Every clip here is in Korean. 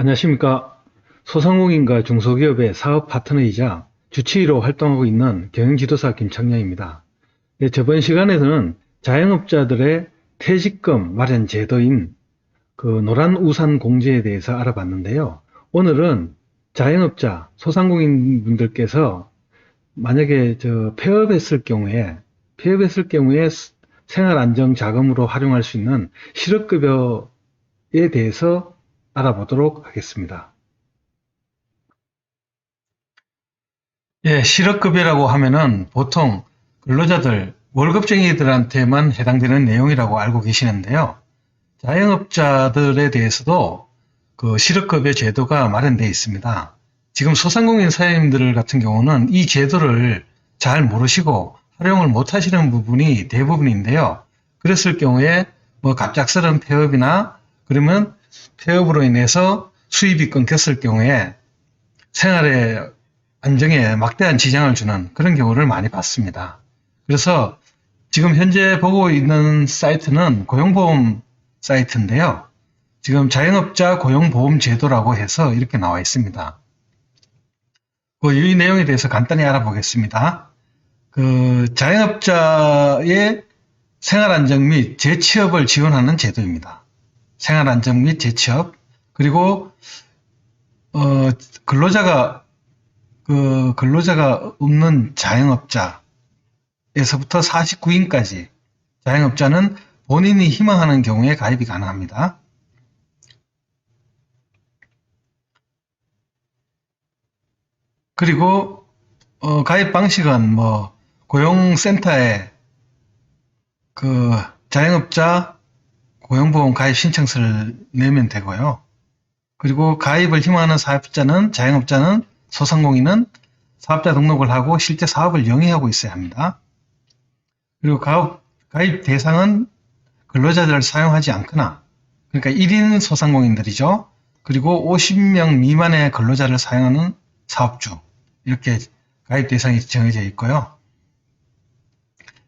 안녕하십니까. 소상공인과 중소기업의 사업 파트너이자 주치의로 활동하고 있는 경영지도사 김창량입니다. 네, 저번 시간에는 자영업자들의 퇴직금 마련 제도인 노란우산 공제에 대해서 알아봤는데요. 오늘은 자영업자, 소상공인 분들께서 만약에 폐업했을 경우에 생활안정자금으로 활용할 수 있는 실업급여에 대해서 알아보도록 하겠습니다. 예, 실업급여라고 하면은 보통 근로자들, 월급쟁이들한테만 해당되는 내용이라고 알고 계시는데요. 자영업자들에 대해서도 실업급여 제도가 마련되어 있습니다. 지금 소상공인 사장님들 같은 경우는 이 제도를 잘 모르시고 활용을 못 하시는 부분이 대부분인데요. 그랬을 경우에 갑작스러운 폐업이나 그러면 폐업으로 인해서 수입이 끊겼을 경우에 생활의 안정에 막대한 지장을 주는 그런 경우를 많이 봤습니다. 그래서 지금 현재 보고 있는 사이트는 고용보험 사이트인데요. 지금 자영업자 고용보험 제도라고 해서 이렇게 나와 있습니다. 이 내용에 대해서 간단히 알아보겠습니다. 자영업자의 생활안정 및 재취업을 지원하는 제도입니다. 생활안정 및 재취업, 그리고 근로자가 없는 자영업자에서부터 49인까지 자영업자는 본인이 희망하는 경우에 가입이 가능합니다. 그리고 가입 방식은 고용센터에 자영업자 고용보험 가입 신청서를 내면 되고요. 그리고 가입을 희망하는 자영업자는 소상공인은 사업자 등록을 하고 실제 사업을 영위하고 있어야 합니다. 그리고 가입 대상은 근로자들을 사용하지 않거나, 그러니까 1인 소상공인들이죠. 그리고 50명 미만의 근로자를 사용하는 사업주, 이렇게 가입 대상이 정해져 있고요.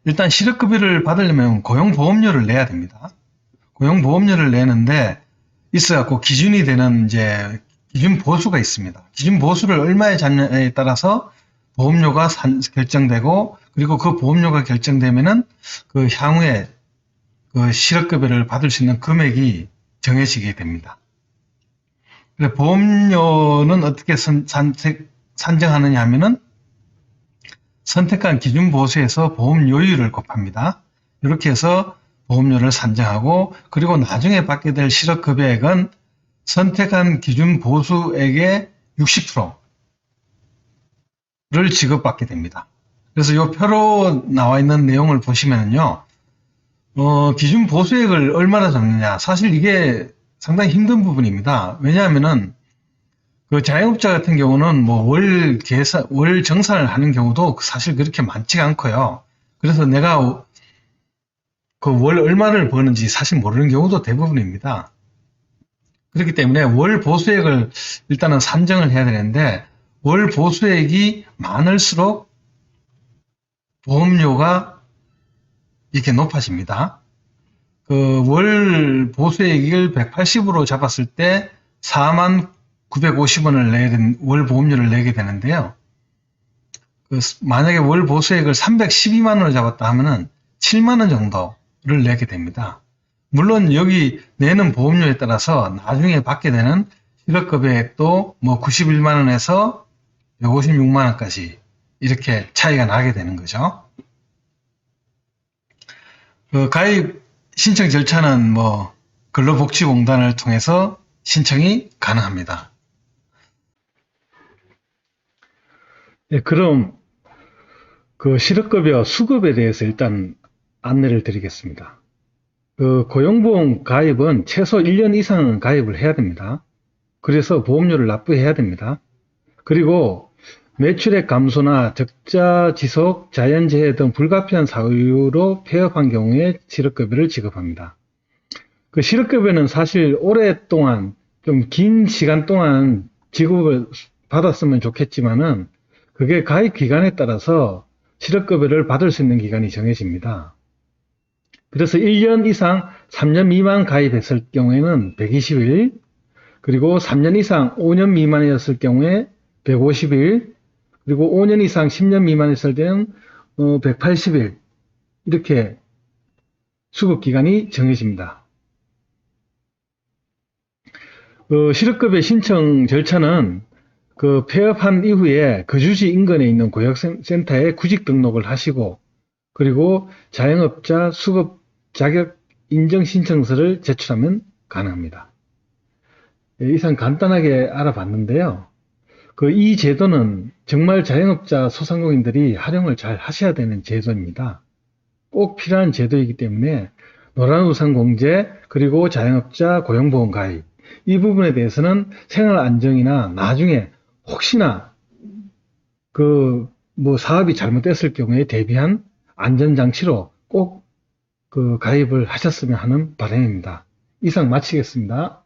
일단 실업급여를 받으려면 고용보험료를 내야 됩니다. 고용보험료를 내는데 있어갖고 기준이 되는 기준 보수가 있습니다. 기준 보수를 얼마에 잡느냐에 따라서 보험료가 결정되고, 그리고 그 보험료가 결정되면은 향후에 실업급여를 받을 수 있는 금액이 정해지게 됩니다. 보험료는 어떻게 산정하느냐 하면은 선택한 기준 보수에서 보험료율을 곱합니다. 이렇게 해서 보험료를 산정하고, 그리고 나중에 받게 될 실업급여액은 선택한 기준 보수액의 60%를 지급받게 됩니다. 그래서 이 표로 나와 있는 내용을 보시면요, 기준 보수액을 얼마나 잡느냐, 사실 이게 상당히 힘든 부분입니다. 왜냐하면은 자영업자 같은 경우는 월 정산을 하는 경우도 사실 그렇게 많지가 않고요. 그래서 내가 월 얼마를 버는지 사실 모르는 경우도 대부분입니다. 그렇기 때문에 월 보수액을 일단은 산정을 해야 되는데, 월 보수액이 많을수록 보험료가 이렇게 높아집니다. 월 보수액을 180으로 잡았을 때 49,950원을 월 보험료를 내게 되는데요. 만약에 월 보수액을 312만원을 잡았다 하면은 7만원 정도를 내게 됩니다. 물론 여기 내는 보험료에 따라서 나중에 받게 되는 실업급여액도 91만원에서 156만원까지 이렇게 차이가 나게 되는 거죠. 가입 신청 절차는 근로복지공단을 통해서 신청이 가능합니다. 네, 그럼 실업급여 수급에 대해서 일단 안내를 드리겠습니다. 고용보험 가입은 최소 1년 이상은 가입을 해야 됩니다. 그래서 보험료를 납부해야 됩니다. 그리고 매출액 감소나 적자 지속, 자연재해 등 불가피한 사유로 폐업한 경우에 실업급여를 지급합니다. 실업급여는 사실 오랫동안, 좀 긴 시간 동안 지급을 받았으면 좋겠지만은, 그게 가입 기간에 따라서 실업급여를 받을 수 있는 기간이 정해집니다. 그래서 1년 이상 3년 미만 가입했을 경우에는 120일, 그리고 3년 이상 5년 미만이었을 경우에 150일, 그리고 5년 이상 10년 미만이었을 때는 180일, 이렇게 수급기간이 정해집니다. 실업급여 신청 절차는 폐업한 이후에 거주지 인근에 있는 고용센터에 구직 등록을 하시고, 그리고 자영업자 수급 자격 인정 신청서를 제출하면 가능합니다. 이상 간단하게 알아봤는데요. 이 제도는 정말 자영업자 소상공인들이 활용을 잘 하셔야 되는 제도입니다. 꼭 필요한 제도이기 때문에 노란우산공제, 그리고 자영업자 고용보험 가입, 이 부분에 대해서는 생활안정이나 나중에 혹시나 사업이 잘못됐을 경우에 대비한 안전장치로 꼭 가입을 하셨으면 하는 바람입니다. 이상 마치겠습니다.